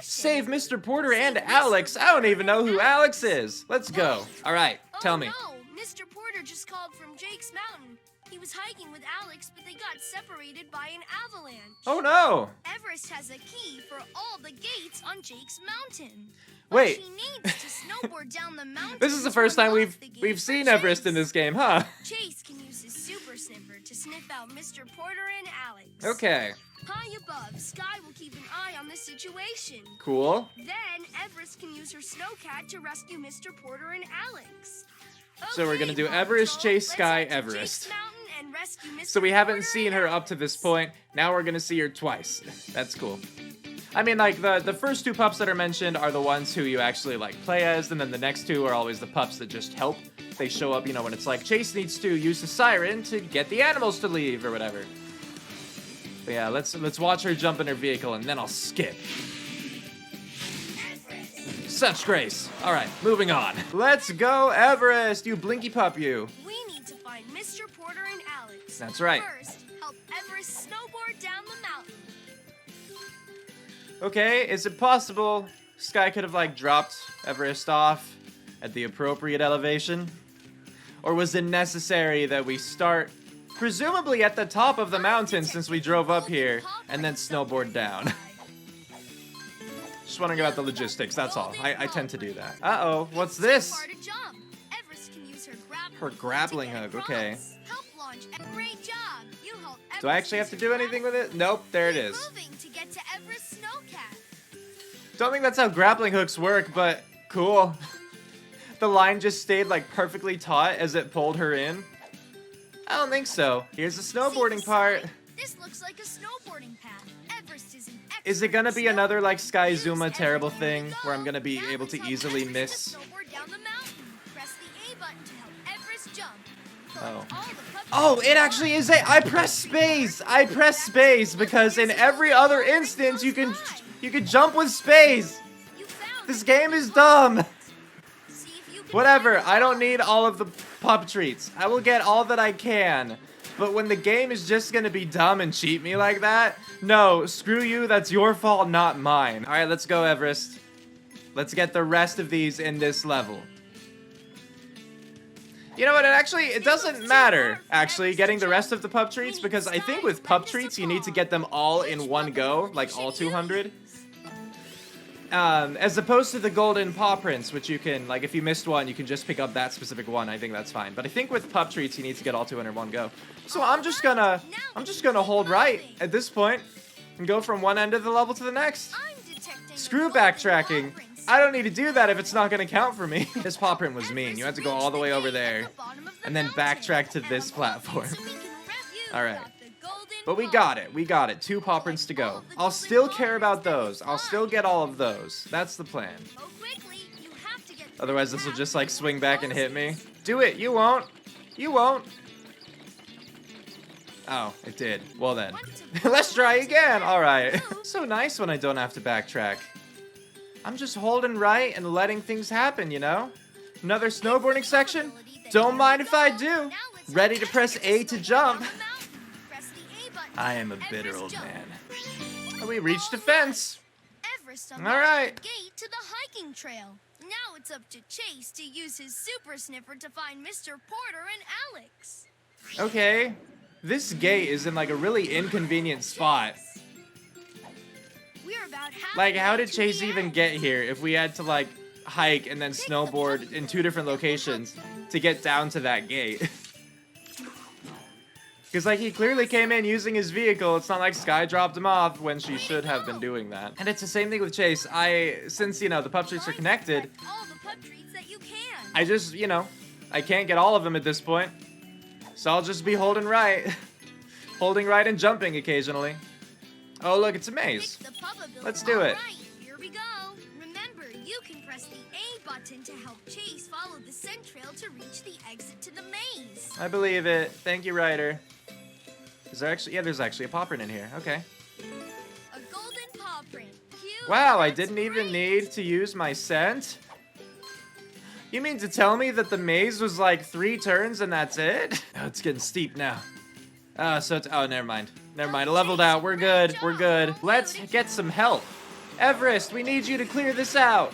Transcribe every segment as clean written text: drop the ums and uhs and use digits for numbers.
Save Mr. Porter and Alex. I don't even know who Alex is. Let's go. All right, tell me. Oh no, Mr. Porter just called from Jake's mountain. He was hiking with Alex, but they got separated by an avalanche. Oh no. Everest has a key for all the gates on Jake's mountain. Wait. He needs to snowboard down the mountain. This is the first time we've seen Everest in this game, huh? Chase can use his super sniffer to sniff out Mr. Porter and Alex. Okay. High above, Sky will keep an eye on the situation. Cool. Then Everest can use her snowcat to rescue Mr. Porter and Alex. So we're gonna do Everest, Chase, Sky, Everest. Mr. So we haven't Porter seen and her Alex. up to this point. Now we're gonna see her twice. That's cool. I mean, like, the first two pups that are mentioned are the ones who you actually, like, play as, and then the next two are always the pups that just help. They show up, you know, when it's like, Chase needs to use the siren to get the animals to leave, or whatever. But yeah, let's watch her jump in her vehicle, and then I'll skip. Such grace. All right, moving on. Let's go, Everest, you blinky pup, you. We need to find Mr. Porter and Alex. That's right. First, help Everest snowboard down the mountain. Okay, is it possible Sky could have, like, dropped Everest off at the appropriate elevation? Or was it necessary that we start, presumably at the top of the mountain since we drove up here, and then snowboard down? Just wondering about the logistics, that's all. I tend to do that. Uh-oh, what's this? Her grappling hook, okay. Do I actually have to do anything with it? Nope, there it is. Don't think that's how grappling hooks work, but cool. The line just stayed like perfectly taut as it pulled her in. I don't think so. Here's the snowboarding part. This looks like a snowboarding path. Everest is an Is it gonna be another like Sky Zuma terrible thing where I'm gonna be able to easily miss? Oh. Oh, it actually is I press space. I press space because in every other instance you can jump with space. This game is dumb. Whatever, I don't need all of the pup treats. I will get all that I can. But when the game is just gonna be dumb and cheat me like that, no, screw you, that's your fault, not mine. Alright, let's go, Everest. Let's get the rest of these in this level. You know what, it doesn't matter, actually, getting the rest of the pup treats, because I think with pup treats, you need to get them all in one go, like all 200. As opposed to the golden paw prints, which you can, like, if you missed one, you can just pick up that specific one. I think that's fine. But I think with pup treats, you need to get all 200 in one go. So I'm just gonna hold right at this point and go from one end of the level to the next. Screw backtracking. I don't need to do that if it's not gonna count for me. This paw print was mean. You had to go all the way over there and then backtrack to this platform. All right. But we got it. We got it. 2 paw prints to go. I'll still care about those. I'll still get all of those. That's the plan. Otherwise, this will just, like, swing back and hit me. Do it. You won't. You won't. Oh, it did. Well, then. Let's try again. All right. So nice when I don't have to backtrack. I'm just holding right and letting things happen, you know? Another snowboarding section? Don't mind if I do. Ready to press A to jump. I am a bitter old man. Oh, we reached a fence. All right. Gate to the hiking trail. Now it's up to Chase to use his super sniffer to find Mr. Porter and Alex. Okay. This gate is in like a really inconvenient spot. Like, how did Chase even get here if we had to like hike and then snowboard in 2 different locations to get down to that gate? Because, like, he clearly came in using his vehicle. It's not like Sky dropped him off when she should have been doing that. And it's the same thing with Chase. Since, you know, the pup treats are connected, I just, you know, I can't get all of them at this point. So I'll just be holding right. Holding right and jumping occasionally. Oh, look, it's a maze. Let's do it. Here we go. Remember, you can press the A button to help Chase follow the scent trail to reach the exit to the maze. I believe it. Thank you, Ryder. Is there actually... Yeah, there's actually a paw print in here. Okay. A golden paw print. Cute. Wow, I didn't even need to use my scent? You mean to tell me that the maze was like 3 turns and that's it? Oh, it's getting steep now. Oh, never mind. Never mind. I leveled out. We're good. We're good. Let's get some help. Everest, we need you to clear this out.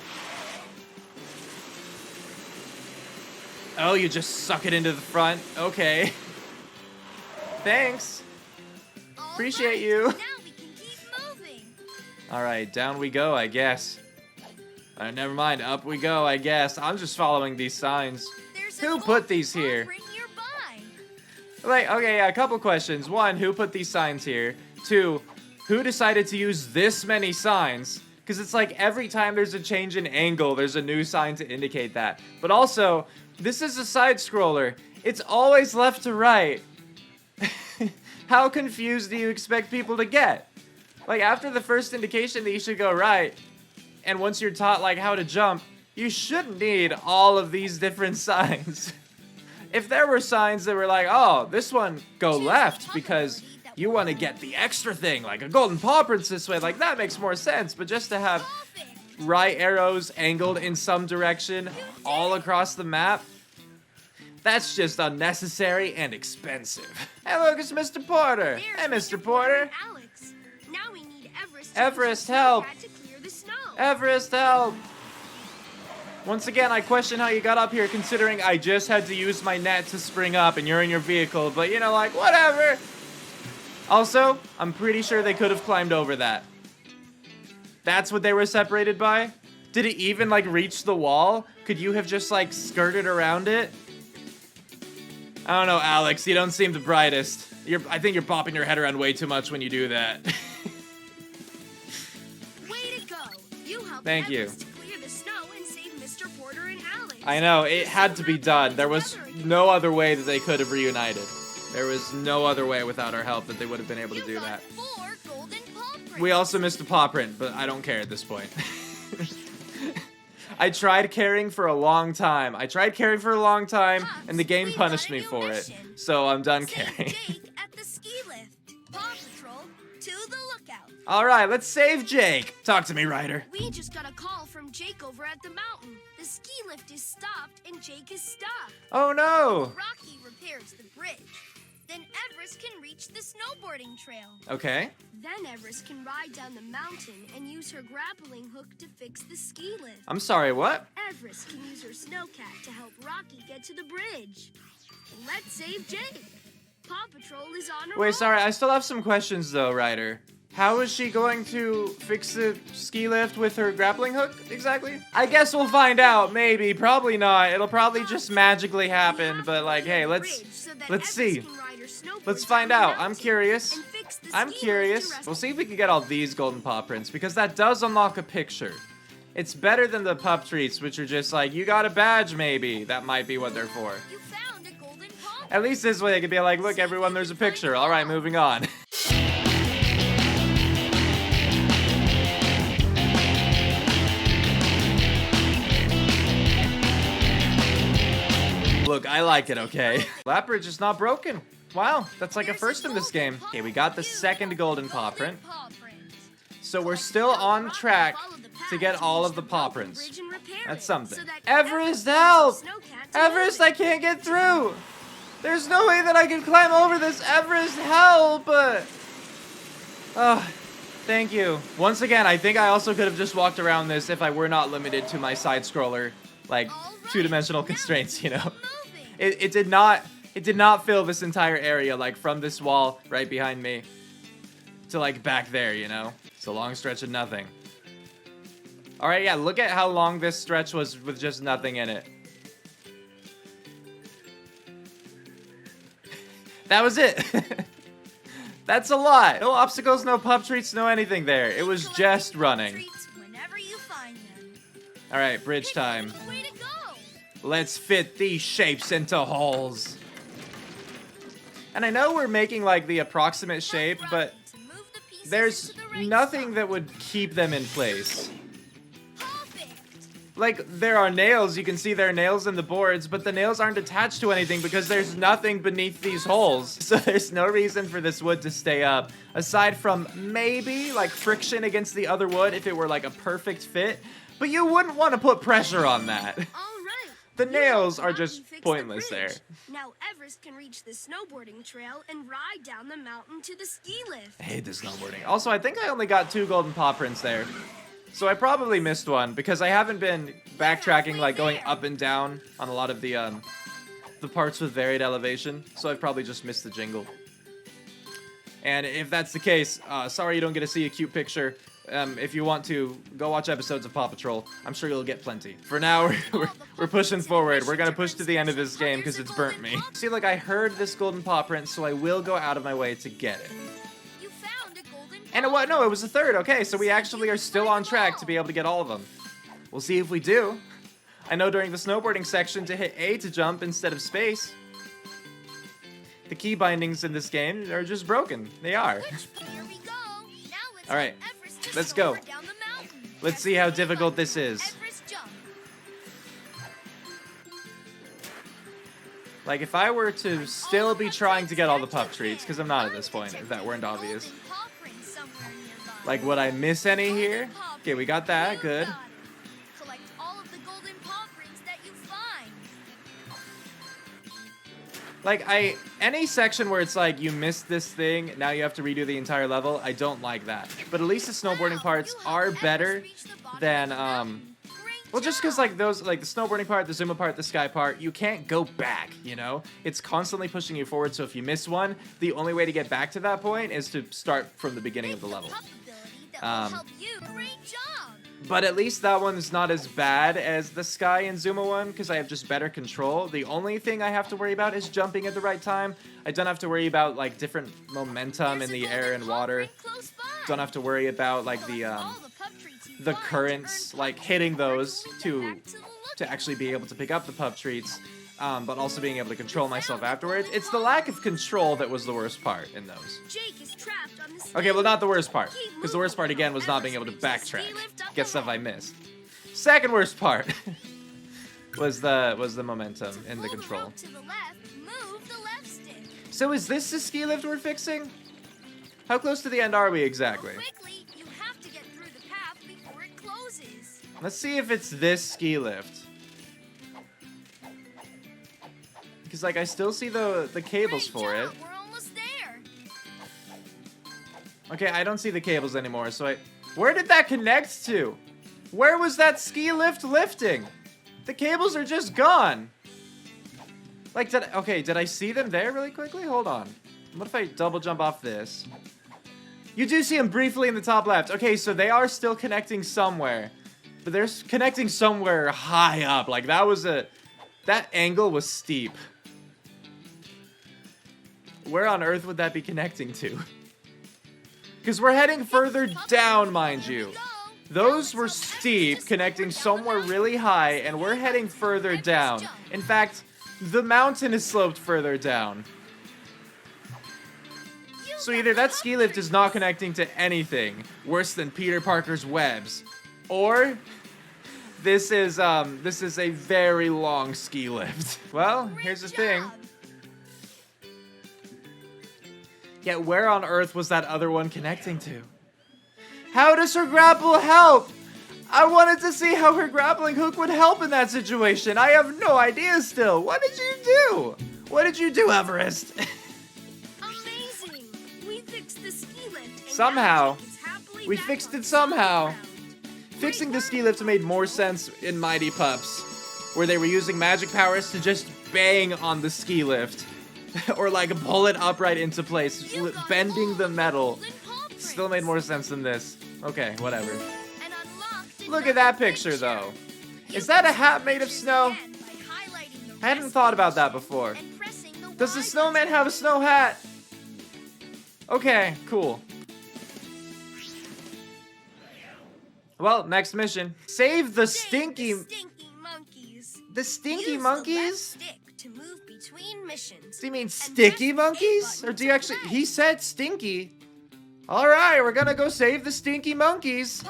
Oh, you just suck it into the front. Okay. Thanks. Appreciate you. Now we can keep moving. All right, down we go, I guess. Never mind, up we go, I guess. I'm just following these signs. Who put these here? Like, okay, yeah, a couple questions. One, who put these signs here? Two, who decided to use this many signs? Because it's like every time there's a change in angle, there's a new sign to indicate that. But also, this is a side scroller. It's always left to right. How confused do you expect people to get? Like, after the first indication that you should go right, and once you're taught, like, how to jump, you shouldn't need all of these different signs. If there were signs that were like, oh, this one, go left because you want to get the extra thing, like a golden paw prints this way, like, that makes more sense. But just to have right arrows angled in some direction all across the map, that's just unnecessary and expensive. Hey, look, it's Mr. Porter. Hey, Mr. Porter. Alex. Now we need Everest, help. to clear the snow. Everest, help. Once again, I question how you got up here, considering I just had to use my net to spring up and you're in your vehicle, but you know, like, whatever. Also, I'm pretty sure they could have climbed over that. That's what they were separated by? Did it even, like, reach the wall? Could you have just, like, skirted around it? I don't know, Alex, you don't seem the brightest. I think you're bopping your head around way too much when you do that. Way to go. You helped Thank you. Everest clear the snow and save Mr. Porter and Alex. I know, it had to be done. There was no other way that they could have reunited. There was no other way without our help that they would have been able to do that. 4 golden paw prints. We also missed a paw print, but I don't care at this point. I tried carrying for a long time. And the game punished me for it. So I'm done carrying. Jake at the ski lift. Paw Patrol to the lookout. All right, let's save Jake. Talk to me, Ryder. We just got a call from Jake over at the mountain. The ski lift is stopped and Jake is stuck. Oh no. Rocky repairs the bridge. Then Everest can reach the snowboarding trail. Okay. Then Everest can ride down the mountain and use her grappling hook to fix the ski lift. I'm sorry, what? Everest can use her snowcat to help Rocky get to the bridge. Let's save Jake. Paw Patrol is on her Wait, roll. sorry, I still have some questions though, Ryder. How is she going to fix the ski lift with her grappling hook, exactly? I guess we'll find out, maybe, probably not. It'll probably just magically happen, but like, hey, let's see. Let's find out. I'm curious. We'll see if we can get all these golden paw prints, because that does unlock a picture. It's better than the pup treats, which are just like, you got a badge, maybe. That might be what they're for. You found a golden paw. At least this way they could be like, look, everyone, there's a picture. All right, moving on. Look, I like it, okay? Lap bridge is not broken. Wow, that's like a first in this game. Okay, we got the second golden paw print. So we're still on track to get all of the paw prints. That's something. Everest, help! Everest, I can't get through! There's no way that I can climb over this. Everest, help! Oh, thank you. Once again, I think I also could have just walked around this if I were not limited to my side scroller, like, two-dimensional constraints, you know? It did not fill this entire area, like, from this wall right behind me to, like, back there, you know? It's a long stretch of nothing. Alright, yeah, look at how long this stretch was with just nothing in it. That was it. That's a lot. No obstacles, no pup treats, no anything there. It was just running. Alright, bridge time. Let's fit these shapes into holes. And I know we're making, like, the approximate shape, but there's nothing that would keep them in place. Like, there are nails, you can see there are nails in the boards, but the nails aren't attached to anything because there's nothing beneath these holes. So there's no reason for this wood to stay up, aside from maybe, like, friction against the other wood if it were, like, a perfect fit. But you wouldn't want to put pressure on that. The nails are just pointless there. Now Everest can reach the snowboarding trail and ride down the mountain to the ski lift. I hate the snowboarding. Also, I think I only got 2 golden paw prints there. So I probably missed one because I haven't been backtracking, like going up and down on a lot of the parts with varied elevation. So I've probably just missed the jingle. And if that's the case, sorry you don't get to see a cute picture. If you want to, go watch episodes of Paw Patrol. I'm sure you'll get plenty. For now, we're pushing forward. We're gonna push to the end of this game because it's burnt me. See, like, I heard this golden paw print, so I will go out of my way to get it. You found a golden And it was, no, it was the third. Okay, so we actually are still on track to be able to get all of them. We'll see if we do. I know during the snowboarding section to hit A to jump instead of space. The key bindings in this game are just broken. They are. Here we go. Now let's All right, Everest let's go. down the mountain. Let's see how difficult this is. Everest jump. Like, if I were to still be trying to get all the pup treats, because I'm not at this point, if that weren't obvious. Like, would I miss any here? Okay, we got that. Good. Collect all of the golden paw prints that you find. Like, any section where it's like, you missed this thing, now you have to redo the entire level, I don't like that. But at least the snowboarding parts are better than, well, just because, like, those, like, the snowboarding part, the Zuma part, the sky part, you can't go back, you know? It's constantly pushing you forward, so if you miss one, the only way to get back to that point is to start from the beginning of the level. But at least that one's not as bad as the Sky and Zuma one, because I have just better control. The only thing I have to worry about is jumping at the right time. I don't have to worry about, like, different momentum in the air and water. Don't have to worry about, like, the currents, like, hitting those to actually be able to pick up the pup treats, but also being able to control myself afterwards. It's the lack of control that was the worst part in those. Okay, well, not the worst part, because the worst part, again, was not being able to backtrack, get stuff I missed. Second worst part was the momentum and the control. So is this the ski lift we're fixing? How close to the end are we exactly? Let's see if it's this ski lift. Because, like, I still see the cables for it. We're almost there. Okay, I don't see the cables anymore, so where did that connect to? Where was that ski lift lifting? The cables are just gone. Like, did I see them there really quickly? Hold on. What if I double jump off this? You do see them briefly in the top left. Okay, so they are still connecting somewhere. But they're connecting somewhere high up. Like, that angle was steep. Where on earth would that be connecting to? Because we're heading further down, mind you. Those were steep, connecting somewhere really high, and we're heading further down. In fact, the mountain is sloped further down. So either that ski lift is not connecting to anything worse than Peter Parker's webs, or this is a very long ski lift. Well, here's the thing. Yet where on earth was that other one connecting to? How does her grapple help? I wanted to see how her grappling hook would help in that situation. I have no idea still. What did you do? What did you do, Everest? Amazing. We fixed the ski lift. Somehow. We fixed it somehow. Fixing the ski lift made more sense in Mighty Pups, where they were using magic powers to just bang on the ski lift. Or, like, pull it upright into place, bending the metal. Still made more sense than this. Okay, whatever. Look at that picture, though. Is that a hat made of snow? I hadn't thought about that before. Does the snowman have a snow hat? Okay, cool. Well, next mission. Save the Stinky monkeys. The Stinky Use monkeys? The left stick to move between missions. Do you mean sticky monkeys? Or do you actually... He said stinky. Alright, we're gonna go save the Stinky monkeys.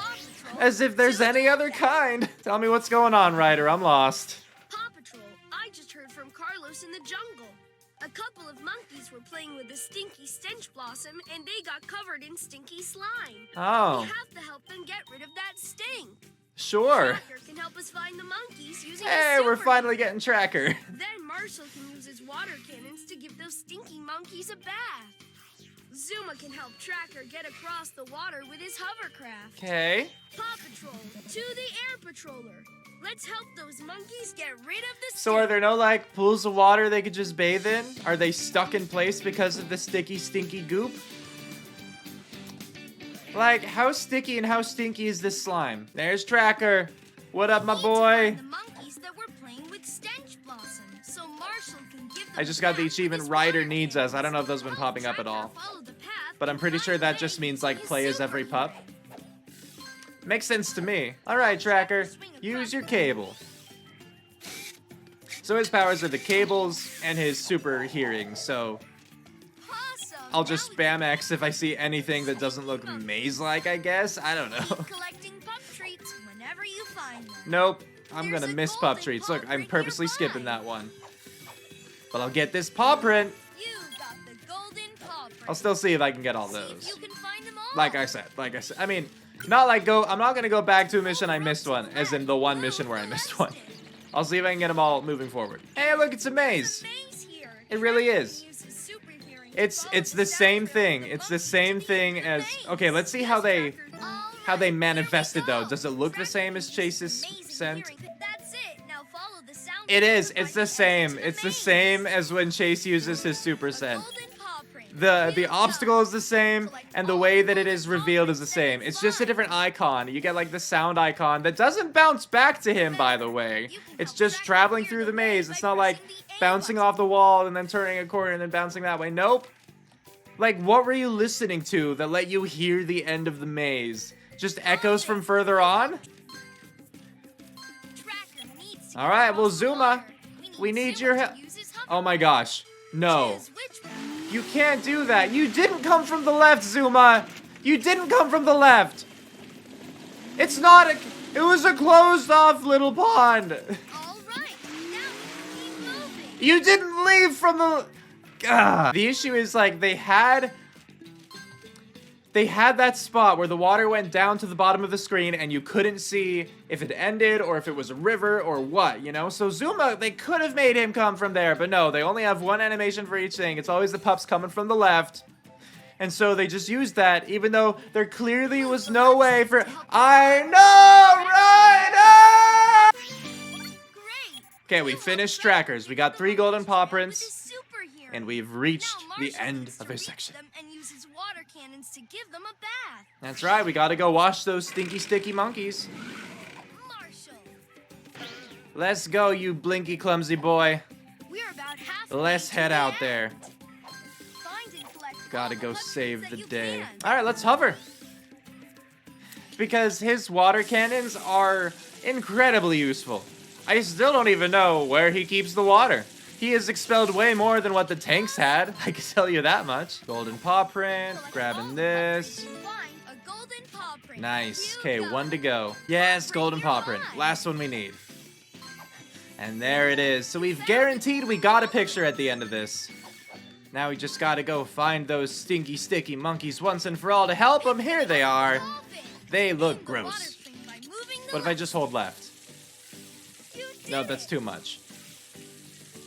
As if there's any other kind. Tell me what's going on, Ryder. I'm lost. Paw Patrol, I just heard from Carlos in the jungle. A couple of monkeys were playing with a stinky stench blossom, and they got covered in stinky slime. Oh. We have to help them get rid of that stink. Sure. Tracker can help us find the monkeys using Hey, his we're super- finally getting Tracker. Then Marshall can use his water cannons to give those stinky monkeys a bath. Zuma can help Tracker get across the water with his hovercraft. Okay. Paw Patrol, to the Air Patroller. Let's help those monkeys get rid of the So are there no, like, pools of water they could just bathe in? Are they stuck in place because of the sticky, stinky goop? Like, how sticky and how stinky is this slime? There's Tracker. What up, my boy? The monkeys that were playing with Stench Blossom, so Marshall can give them I just got the back achievement his Ryder water needs cannons. us. I don't know if those have been popping up at all. Follow the path But I'm pretty sure that just means, like, play as every pup. Makes sense to me. Alright, Tracker. Use your cable. So his powers are the cables and his super hearing, so Awesome. I'll just Now spam X if I see anything that doesn't look maze-like, I guess? I don't we know. keep collecting pup treats whenever you find them. Nope. I'm There's gonna a miss golden pup treats. paw Look, I'm print purposely nearby. skipping that one. But I'll get this paw print. You got the golden paw print. I'll still see if I can get all See if those. you can find them all. Like I said. I mean, not like I'm not gonna go back to a mission I missed one, as in the one mission where I missed one. I'll see if I can get them all moving forward. Hey, look, it's a maze. It really is. It's the same thing. It's the same thing as. Okay, let's see how they manifested though. Does it look the same as Chase's scent? That's it. Now follow the sound. It is. It's the same. It's the same as when Chase uses his super scent. The obstacle is the same, and the way that it is revealed is the same. It's just a different icon. You get like the sound icon that doesn't bounce back to him, by the way. It's just traveling through the maze. It's not like bouncing off the wall and then turning a corner and then bouncing that way. Nope. Like, what were you listening to that let you hear the end of the maze? Just echoes from further on? Alright, well, Zuma, we need your help. Oh my gosh. No. You can't do that. You didn't come from the left, Zuma. You didn't come from the left. It's not a... It was a closed-off little pond. All right. Now keep moving. You didn't leave from the... The issue is, like, they had that spot where the water went down to the bottom of the screen and you couldn't see if it ended or if it was a river or what, you know? So Zuma, they could have made him come from there, but no, they only have one animation for each thing. It's always the pups coming from the left. And so they just used that, even though there clearly was no way for... I know, Ryder! Okay, we finished Trackers. We got 3 golden paw prints, and we've reached the end of this section. And use his water cannons to give them a bath. That's right, we gotta go wash those stinky, sticky monkeys. Marshall, Let's go, you blinky, clumsy boy. we're about halfway Let's to head the out end. there. Find and collect Gotta all the go pup save treats the that you day. can. Alright, let's hover. Because his water cannons are incredibly useful. I still don't even know where he keeps the water. He has expelled way more than what the tanks had, I can tell you that much. Golden paw print, Collect all grabbing the pup this. treats and find a golden paw print. Nice. You Okay, got 1 to it. go. Yes, Paw golden print paw print. nearby. Last one we need. And there it is. So we've guaranteed we got a picture at the end of this. Now we just gotta go find those stinky, sticky monkeys once and for all to help them. Here they are. Solve it. They look Find the water gross. print by moving the What if I just hold left? You No, did that's it. too much.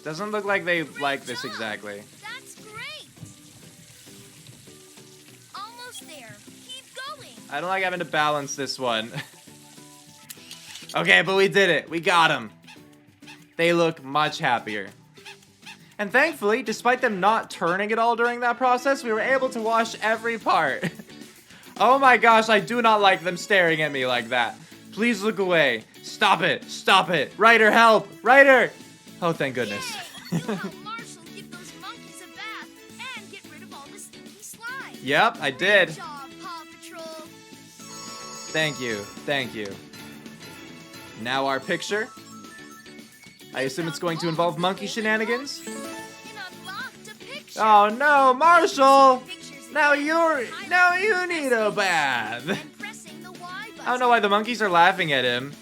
Doesn't look like they like this job. exactly. That's great. Almost there. Keep going. I don't like having to balance this one. Okay, but we did it. We got them. They look much happier. And thankfully, despite them not turning at all during that process, we were able to wash every part. Oh my gosh, I do not like them staring at me like that. Please look away. Stop it. Stop it. Ryder, help. Ryder. Oh, thank goodness. Yay. You helped Marshall give those monkeys a bath and get rid of all the stinky slime. Yep, I did. Good job, Paw Patrol. Thank you. Thank you. Now our picture. I assume it's going to involve monkey shenanigans. And unlocked a picture. Oh no, Marshall! Pictures Now again. you need a bath. And pressing the Y button. I don't know why the monkeys are laughing at him.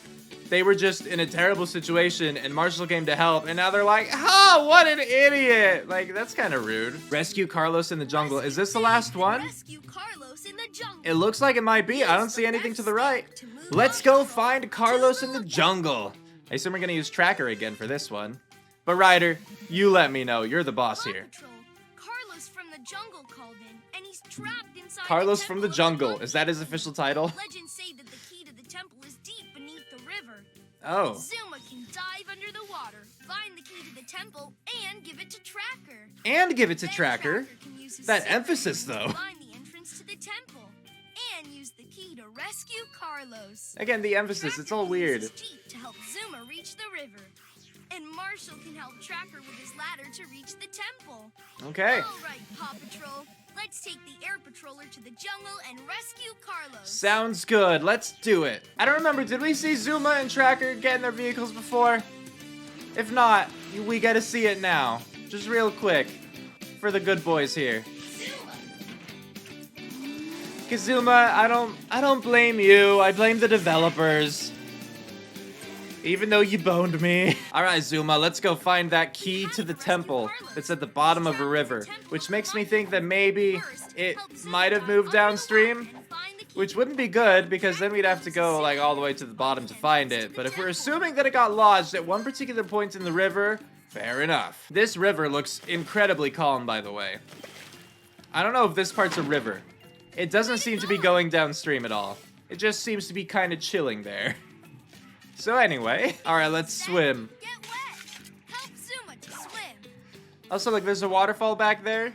They were just in a terrible situation and Marshall came to help and now they're like, oh, what an idiot. Like, that's kind of rude. Rescue Carlos in the jungle. Is this the last one? Rescue Carlos in the jungle. It looks like it might be. I don't see anything to the right. Let's go find Carlos in the jungle. I assume we're gonna use Tracker again for this one. But Ryder, you let me know. You're the boss Paw here. Patrol. Carlos from the jungle called in, and he's trapped inside Carlos the from the Temple of Jungle. Monkeys. Is that his official title? Legends say that the key to the temple is deep beneath the river. Oh. Zuma can dive under the water, find the key to the temple, and give it to Tracker. And give it to Then Tracker. can use his That super emphasis, suit to though. find the entrance to the temple and use the key to rescue Carlos. Again, the emphasis. It's all Tracker can weird. use his jeep to help Zuma reach the river. And Marshall can help Tracker with his ladder to reach the temple. Okay. All right, Paw Patrol. Let's take the air patroller to the jungle and rescue Carlos. Sounds good. Let's do it. I don't remember. Did we see Zuma and Tracker get in their vehicles before? If not, we get to see it now. Just real quick. For the good boys here. Kazuma, I don't blame you. I blame the developers. Even though you boned me. Alright, Zuma, let's go find that key to the temple that's at the bottom of a river. Which makes me think that maybe it might have moved downstream. Which wouldn't be good, because then we'd have to go like all the way to the bottom to find it. But if we're assuming that it got lodged at one particular point in the river, fair enough. This river looks incredibly calm, by the way. I don't know if this part's a river. It doesn't seem to be going downstream at all. It just seems to be kind of chilling there. So anyway, alright, let's swim. Get wet. Help Zuma to swim. Also, like, there's a waterfall back there,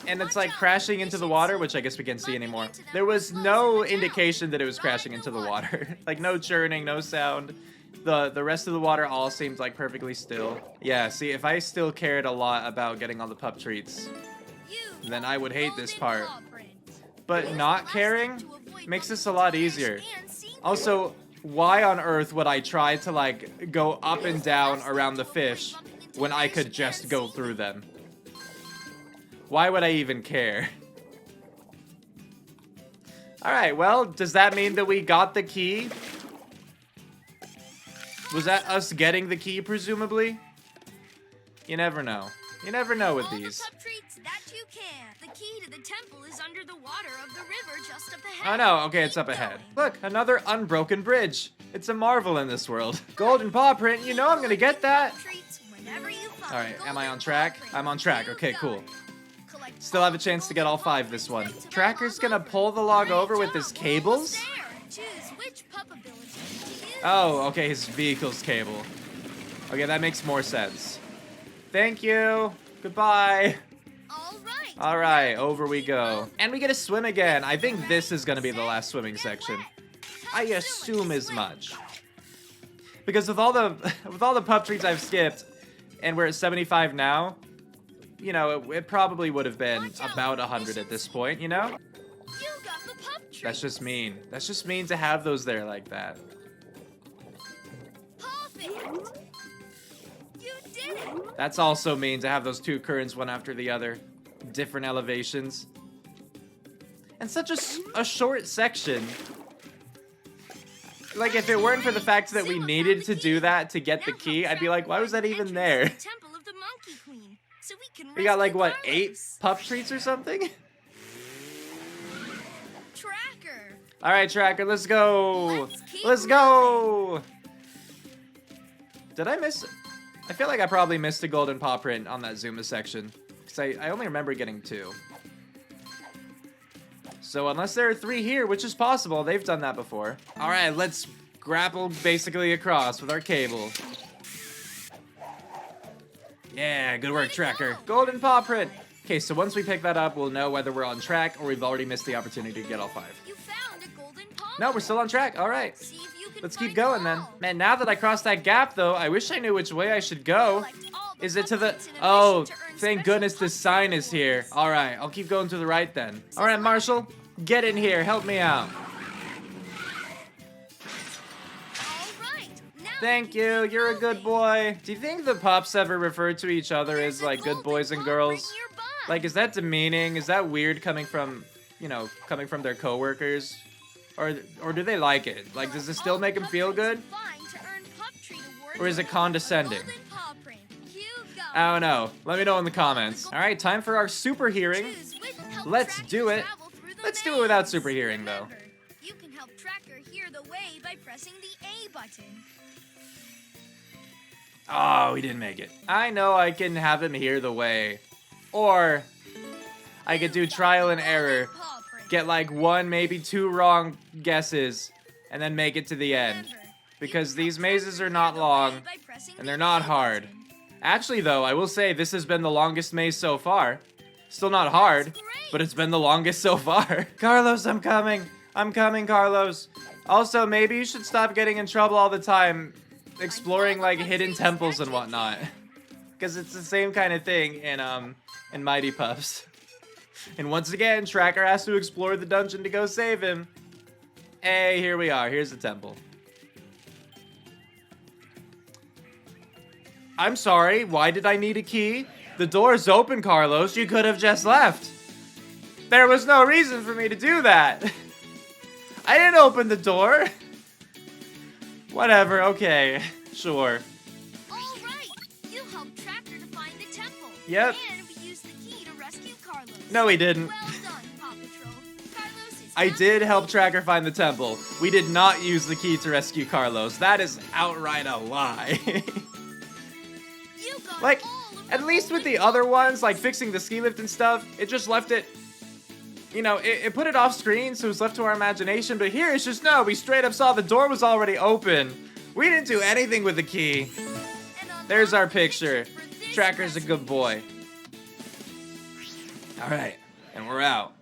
and it's like crashing into the water, which I guess we can't see anymore. There was no indication that it was crashing into the water. Like, no churning, no sound. The rest of the water all seemed like perfectly still. Yeah, see, if I still cared a lot about getting all the pup treats, then I would hate this part. But not caring makes this a lot easier. Also, why on earth would I try to, like, go up and down around the fish when I could just go through them? Why would I even care? Alright, well, does that mean that we got the key? Was that us getting the key, presumably? You never know. You never know with these. All the pup treats that you can. The key to the temple is under the water of the river just up ahead. Oh no, okay, it's Keep up ahead. going. Look, another unbroken bridge. It's a marvel in this world. Golden paw print, you know I'm gonna get that. Alright, am I on track? I'm on track, okay, cool. Still have a chance to get all 5 this one. Tracker's gonna pull the log over with his cables? Oh, okay, his vehicle's cable. Okay, that makes more sense. Thank you. Goodbye. Alright, over we go. And we get to swim again. I think this is gonna be the last swimming section. I assume as much. Because with all the pup treats I've skipped, and we're at 75 now, you know, it probably would have been about 100 at this point, you know? That's just mean. That's just mean to have those there like that. That's also mean to have those 2 currents one after the other. Different elevations. And such a short section. Like, if it weren't for the fact that we needed to do that to get the key, I'd be like, why was that even there? We got like, what, 8 pup treats or something? Alright, Tracker, let's go! Let's go! Did I miss... I feel like I probably missed a golden paw print on that Zuma section. Because I only remember getting 2. So unless there are 3 here, which is possible, they've done that before. Alright, let's grapple basically across with our cable. Yeah, good work, Tracker. Golden paw print! Okay, so once we pick that up, we'll know whether we're on track or we've already missed the opportunity to get all 5. No, we're still on track. Alright. Let's keep going then. Man, now that I crossed that gap though, I wish I knew which way I should go. Is it to the... Oh, thank goodness this sign is here. Alright, I'll keep going to the right then. Alright, Marshall, get in here. Help me out. Thank you. You're a good boy. Do you think the pups ever refer to each other as, like, good boys and girls? Like, is that demeaning? Is that weird coming from, you know, coming from their coworkers? Or do they like it? Like, does it still make them feel good? Or is it condescending? I don't know. Let me know in the comments. Alright, time for our super hearing. Let's do it. Let's do it without super hearing, though. You can help Tracker hear the way by pressing the A button. Oh, we didn't make it. I know I can have him hear the way. Or... I could do trial and error, get like 1, maybe 2 wrong guesses, and then make it to the end. Because these mazes are not long, and they're not hard. Actually though, I will say this has been the longest maze so far. Still not hard, but it's been the longest so far. Carlos, I'm coming. I'm coming, Carlos. Also, maybe you should stop getting in trouble all the time exploring like hidden temples and whatnot. Because it's the same kind of thing in Mighty Puffs. And once again, Tracker has to explore the dungeon to go save him. Hey, here we are. Here's the temple. I'm sorry, why did I need a key? The door's open, Carlos. You could have just left. There was no reason for me to do that. I didn't open the door. Whatever, okay. Sure. All right. You helped Tracker to find the temple. Yep. And we used the key to rescue Carlos. No, he didn't. Well done, Paw Patrol. Carlos is I did help Tracker find the temple. We did not use the key to rescue Carlos. That is outright a lie. You got Like, all of at least with the other ones, like fixing the ski lift and stuff, it just left it, you know, it put it off screen, so it was left to our imagination. But here it's just, no, we straight up saw the door was already open. We didn't do anything with the key. And on There's that our picture. for this Tracker's a rescue. good boy. All right, and we're out.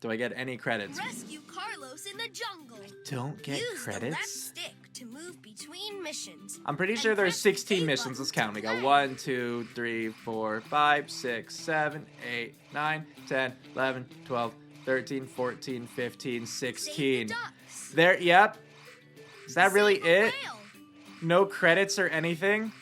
Do I get any credits? Rescue Carlos in the jungle. Don't get Use the left credits? stick to move between missions. I'm pretty And sure there's press the 16 A missions. button Let's to count. We got play. 1, 2, 3, 4, 5, 6, 7, 8, 9, 10, 11, 12, 13, 14, 15, Save the 16. ducks. There, yep. Is that really Save a it? whale. No credits or anything?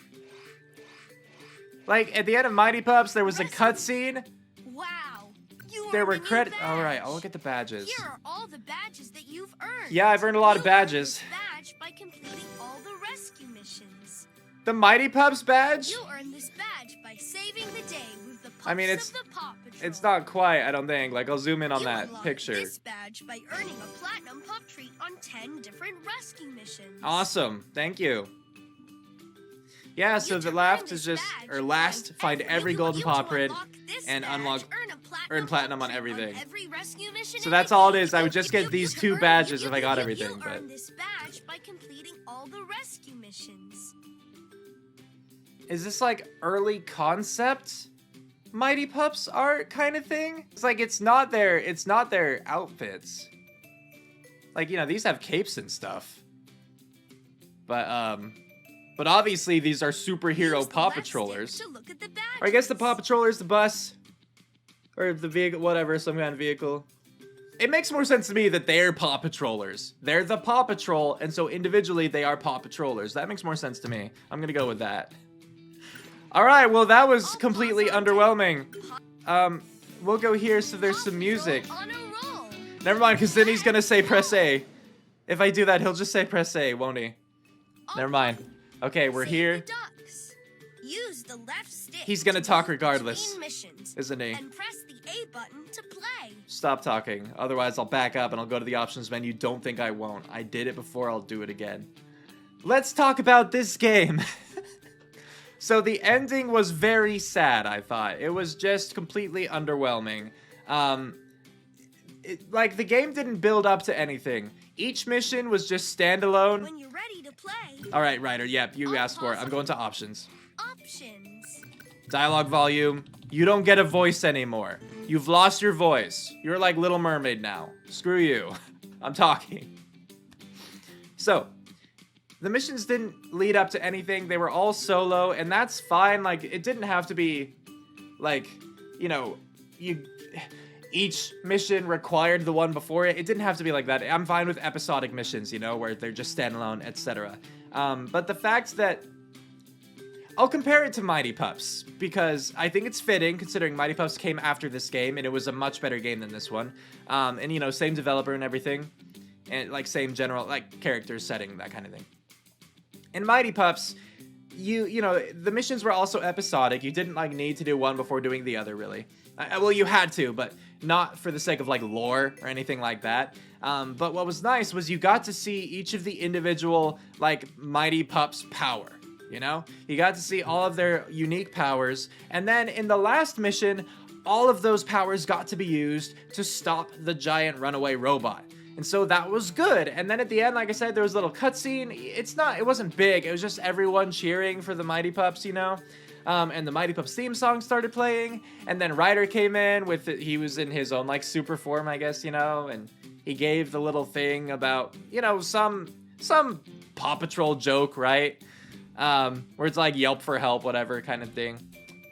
Like, at the end of Mighty Pups, there was a cutscene. Wow. You There earned were a new credits. badge. Alright, I'll look at the badges. Here are all the badges that you've earned. Yeah, I've earned a lot of You earned badges. this badge by completing all the rescue missions. The Mighty Pups badge? You earned this badge by saving the day with the pups I mean, of it's- the Paw Patrol. It's not quite, I don't think. Like, I'll zoom in on You that unlocked picture. This badge by earning a platinum pup treat on 10 different rescue missions. Awesome. Thank you. Yeah, so You the can last earn is this just, badge or last, by find every you- golden you paw to print unlock this and badge, unlock, earn platinum on pup treat everything. every rescue mission So and that's all it everything. is. I would just get these 2 badges if I got everything, You but earned this badge by completing all the rescue missions. is this like early concept Mighty Pups art kind of thing? It's like it's not their outfits. Like, you know, these have capes and stuff. But obviously these are superhero Use the Paw left stick Patrollers. to look at the Or I guess the badges. Paw Patroller's the bus. Or the vehicle, whatever, some kind of vehicle. It makes more sense to me that they're Paw Patrollers. They're the Paw Patrol, and so individually they are Paw Patrollers. That makes more sense to me. I'm gonna go with that. Alright, well that was completely underwhelming. We'll go here so there's some music. On a roll. Never mind, because then he's gonna say press A. If I do that, he'll just say press A, won't he? Never mind. Okay, we're Save here. the ducks. Use the left stick. He's gonna to talk move regardless, between missions, isn't he? and press the A button to play. Stop talking. Otherwise, I'll back up and I'll go to the options menu. Don't think I won't. I did it before, I'll do it again. Let's talk about this game. So the ending was very sad, I thought. It was just completely underwhelming. Like, the game didn't build up to anything. Each mission was just standalone. When you're ready to play, All right, Ryder, yep, you I'll asked for it. pause I'm going to options. options. Dialogue volume. You don't get a voice anymore. You've lost your voice. You're like Little Mermaid now. Screw you. I'm talking. So, the missions didn't lead up to anything. They were all solo, and that's fine. Like, it didn't have to be, like, you know, each mission required the one before it. It didn't have to be like that. I'm fine with episodic missions, you know, where they're just standalone, etc. But the fact that I'll compare it to Mighty Pups, because I think it's fitting, considering Mighty Pups came after this game, and it was a much better game than this one. And, you know, same developer and everything. And, like, same general, like, characters, setting, that kind of thing. In Mighty Pups, you know, the missions were also episodic. You didn't, like, need to do one before doing the other, really. Well, you had to, but not for the sake of, like, lore or anything like that. But what was nice was you got to see each of the individual, like, Mighty Pups' power. You know, you got to see all of their unique powers, and then in the last mission, all of those powers got to be used to stop the giant runaway robot. And so that was good. And then at the end, like I said, there was a little cutscene. It wasn't big. It was just everyone cheering for the Mighty Pups, you know? And the Mighty Pups theme song started playing. And then Ryder came in with it. He was in his own, like, super form, I guess, you know? And he gave the little thing about, you know, some Paw Patrol joke, right? Where it's like Yelp for help, whatever kind of thing.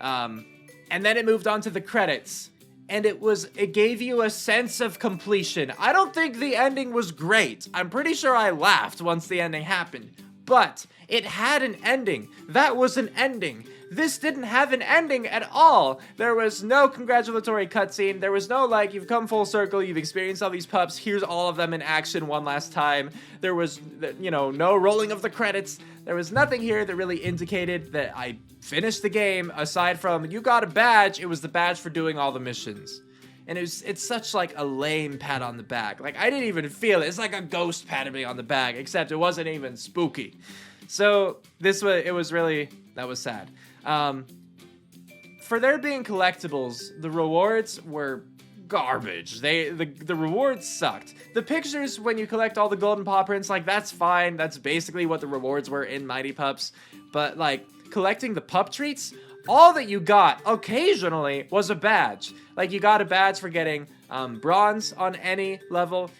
And then it moved on to the credits. And it gave you a sense of completion. I don't think the ending was great. I'm pretty sure I laughed once the ending happened. But it had an ending. That was an ending. This didn't have an ending at all. There was no congratulatory cutscene. There was no, like, you've come full circle, you've experienced all these pups, here's all of them in action one last time. There was, you know, no rolling of the credits. There was nothing here that really indicated that I finished the game, aside from, you got a badge, it was the badge for doing all the missions. And it's such, like, a lame pat on the back. Like, I didn't even feel it. It's like a ghost patting me on the back, except it wasn't even spooky. So, that was sad. For there being collectibles, the rewards were garbage. The rewards sucked. The pictures, when you collect all the golden paw prints, like, that's fine. That's basically what the rewards were in Mighty Pups. But, like, collecting the pup treats, all that you got occasionally was a badge. Like, you got a badge for getting bronze on any level,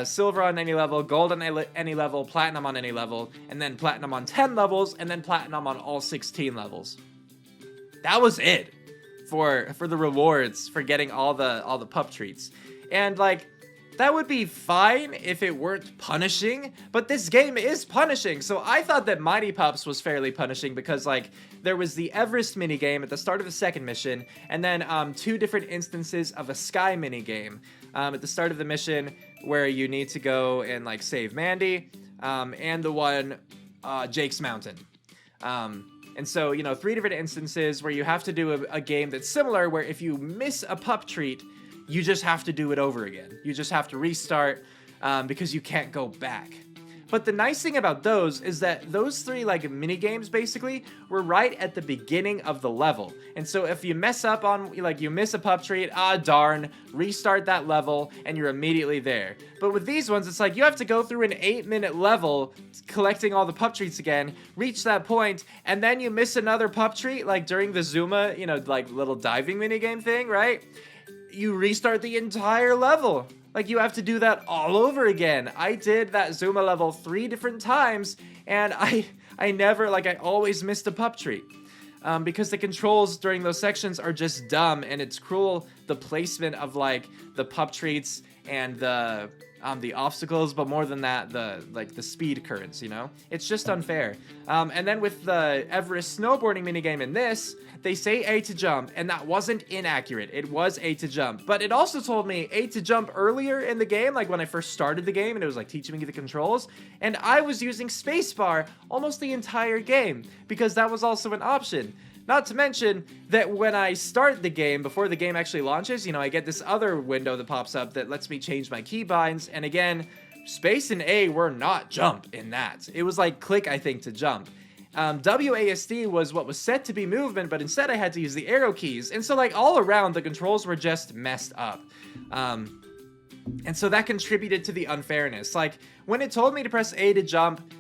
silver on any level, gold on any level, platinum on any level, and then platinum on 10 levels, and then platinum on all 16 levels. That was it for the rewards for getting all the pup treats. And, like, that would be fine if it weren't punishing, but this game is punishing. So I thought that Mighty Pups was fairly punishing because, like, there was the Everest minigame at the start of the second mission, and then 2 different instances of a Sky minigame. At the start of the mission where you need to go and, like, save Mandy, and the one, Jake's Mountain. And so, you know, 3 different instances where you have to do a game that's similar, where if you miss a pup treat, you just have to do it over again. You just have to restart because you can't go back. But the nice thing about those is that those 3, like, mini games basically were right at the beginning of the level. And so if you mess up on, like, you miss a pup treat, darn, restart that level and you're immediately there. But with these ones, it's like you have to go through an 8-minute level collecting all the pup treats again, reach that point, and then you miss another pup treat, like during the Zuma, you know, like, little diving mini game thing, right? You restart the entire level. Like, you have to do that all over again. I did that Zuma level 3 different times, and I never, like, I always missed a pup treat. Because the controls during those sections are just dumb, and it's cruel, the placement of, like, the pup treats and the obstacles, but more than that, the speed currents, you know? It's just unfair. And then with the Everest snowboarding minigame in this, they say A to jump, and that wasn't inaccurate. It was A to jump, but it also told me A to jump earlier in the game, like when I first started the game, and it was like teaching me the controls, and I was using spacebar almost the entire game, because that was also an option. Not to mention that when I start the game, before the game actually launches, you know, I get this other window that pops up that lets me change my keybinds, and again, space and A were not jump in that. It was like click, I think, to jump. WASD was what was set to be movement, but instead I had to use the arrow keys. And so, like, all around, the controls were just messed up. And so that contributed to the unfairness. Like, when it told me to press A to jump,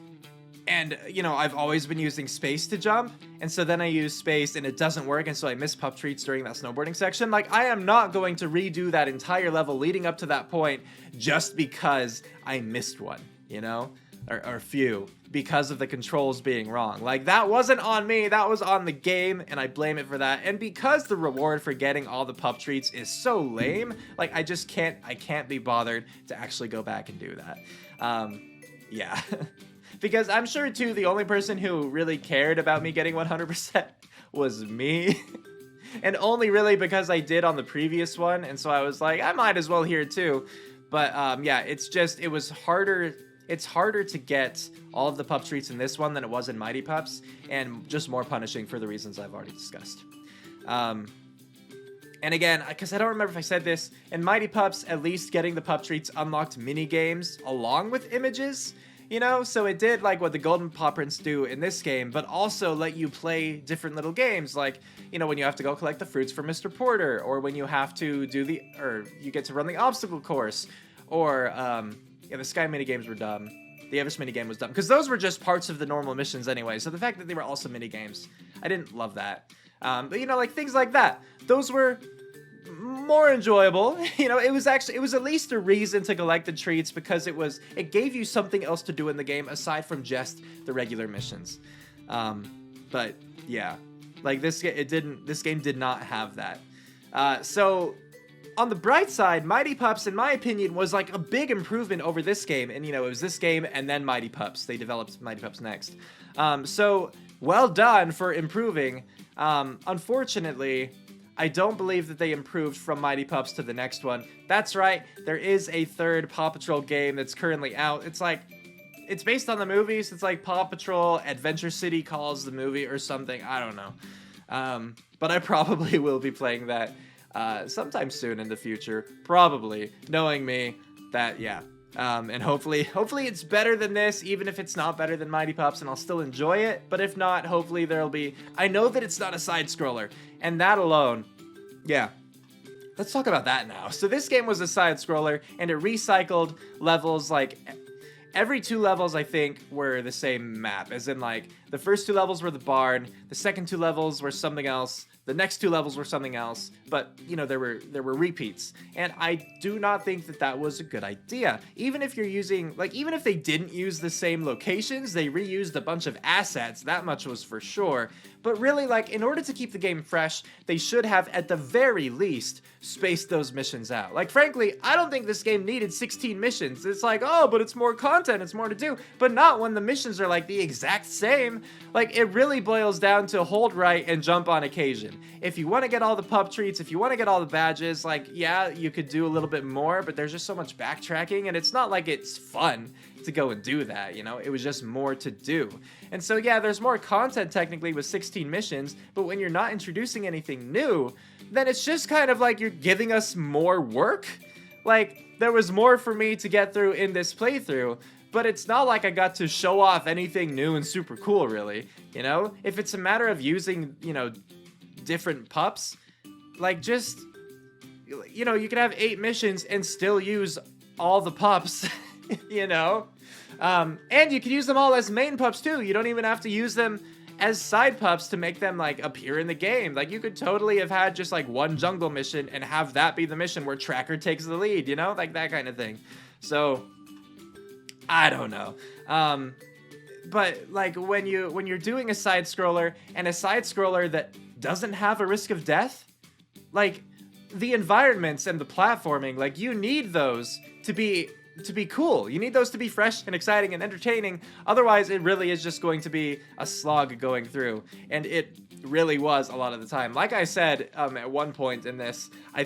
and, you know, I've always been using space to jump, and so then I use space and it doesn't work, and so I miss pup treats during that snowboarding section. Like, I am not going to redo that entire level leading up to that point just because I missed one, you know? Or a few, because of the controls being wrong. Like, that wasn't on me, that was on the game, and I blame it for that. And because the reward for getting all the pup treats is so lame, like, I can't be bothered to actually go back and do that. Yeah. Because I'm sure, too, the only person who really cared about me getting 100% was me. And only really because I did on the previous one, and so I was like, I might as well here, too. But, yeah, it was harder. It's harder to get all of the pup treats in this one than it was in Mighty Pups, and just more punishing for the reasons I've already discussed. And again, because I don't remember if I said this, in Mighty Pups, at least getting the pup treats unlocked mini games along with images. you know? So it did like what the Golden Paw Prints do in this game, but also let you play different little games, like, you know, when you have to go collect the fruits for Mr. Porter, or when you have to do or you get to run the obstacle course, or, yeah, the Sky mini games were dumb. The Everest mini game was dumb, because those were just parts of the normal missions anyway, so the fact that they were also mini games, I didn't love that. But, you know, like, things like that, those were more enjoyable. You know, it was at least a reason to collect the treats, because it gave you something else to do in the game aside from just the regular missions. But yeah, like this game did not have that. So on the bright side, Mighty Pups, in my opinion, was like a big improvement over this game. And, you know, it was this game and then Mighty Pups. They developed Mighty Pups next. So well done for improving. Unfortunately, I don't believe that they improved from Mighty Pups to the next one. That's right, there is a third Paw Patrol game that's currently out. It's based on the movies. It's like Paw Patrol Adventure City Calls the movie or something. I don't know. But I probably will be playing that sometime soon in the future. Probably, knowing me, that, yeah. And hopefully it's better than this, even if it's not better than Mighty Pups, and I'll still enjoy it. But if not, hopefully there'll be... I know that it's not a side-scroller, and that alone... Yeah. Let's talk about that now. So this game was a side-scroller, and it recycled levels, like... Every 2 levels, I think, were the same map. As in, like, the first 2 levels were the barn, the second 2 levels were something else, the next 2 levels were something else, but, you know, there were repeats. And I do not think that that was a good idea. Even if you're using, like, even if they didn't use the same locations, they reused a bunch of assets, that much was for sure. But really, like, in order to keep the game fresh, they should have, at the very least, spaced those missions out. Like, frankly, I don't think this game needed 16 missions. It's like, oh, but it's more content, it's more to do. But not when the missions are, like, the exact same. Like, it really boils down to hold right and jump on occasion. If you want to get all the pup treats, if you want to get all the badges, like, yeah, you could do a little bit more, but there's just so much backtracking, and it's not like it's fun to go and do that, you know? It was just more to do. And so, yeah, there's more content technically with 16 missions, but when you're not introducing anything new, then it's just kind of like you're giving us more work. Like, there was more for me to get through in this playthrough, but it's not like I got to show off anything new and super cool, really, you know? If it's a matter of using, you know, different pups, like, just, you know, you could have 8 missions and still use all the pups, you know? And you can use them all as main pups too. You don't even have to use them as side pups to make them, like, appear in the game. Like, you could totally have had just, like, one jungle mission and have that be the mission where Tracker takes the lead, you know? Like, that kind of thing. So, I don't know. But, like, when you're doing a side scroller, and a side scroller that doesn't have a risk of death, like, the environments and the platforming, like, you need those to be cool. You need those to be fresh and exciting and entertaining. Otherwise, it really is just going to be a slog going through. And it really was a lot of the time. Like I said, at one point in this, I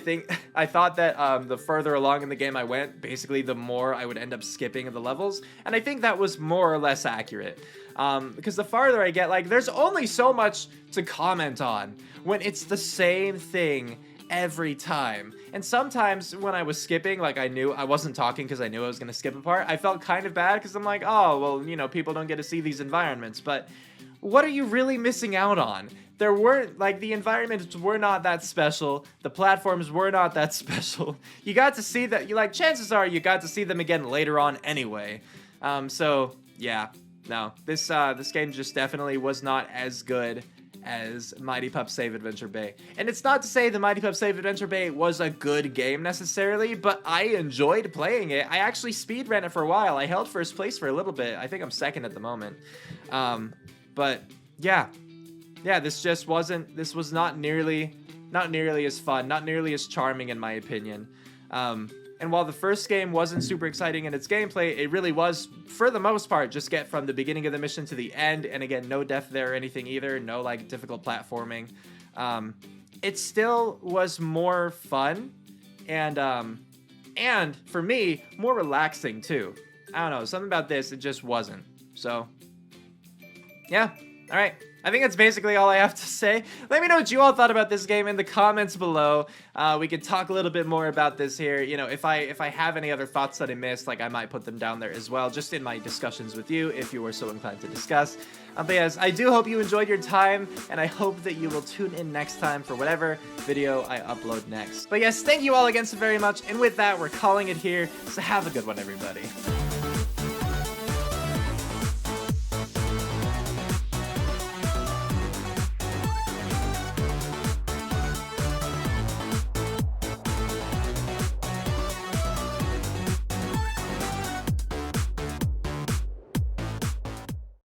thought that the further along in the game I went, basically the more I would end up skipping the levels. And I think that was more or less accurate. Because the farther I get, like, there's only so much to comment on when it's the same thing every time. And sometimes when I was skipping, like, I knew I wasn't talking because I knew I was going to skip a part, I felt kind of bad because I'm like, oh, well, you know, people don't get to see these environments. But what are you really missing out on? There weren't, like, the environments were not that special. The platforms were not that special. You got to see that, like, chances are you got to see them again later on anyway. So, yeah, no, this game just definitely was not as good as Mighty Pup Save Adventure Bay. And it's not to say the Mighty Pup Save Adventure Bay was a good game necessarily, but I enjoyed playing it. I actually speedran it for a while. I held first place for a little bit. I think I'm second at the moment. But yeah, this was not nearly as fun, not nearly as charming in my opinion. And while the first game wasn't super exciting in its gameplay, it really was, for the most part, just get from the beginning of the mission to the end. And again, no death there or anything either. No, like, difficult platforming. It still was more fun. And for me, more relaxing too. I don't know, something about this, it just wasn't. So, yeah. All right. I think that's basically all I have to say. Let me know what you all thought about this game in the comments below. We could talk a little bit more about this here. You know, if I have any other thoughts that I missed, like I might put them down there as well, just in my discussions with you, if you were so inclined to discuss. But yes, I do hope you enjoyed your time, and I hope that you will tune in next time for whatever video I upload next. But yes, thank you all again so very much, and with that, we're calling it here, so have a good one, everybody.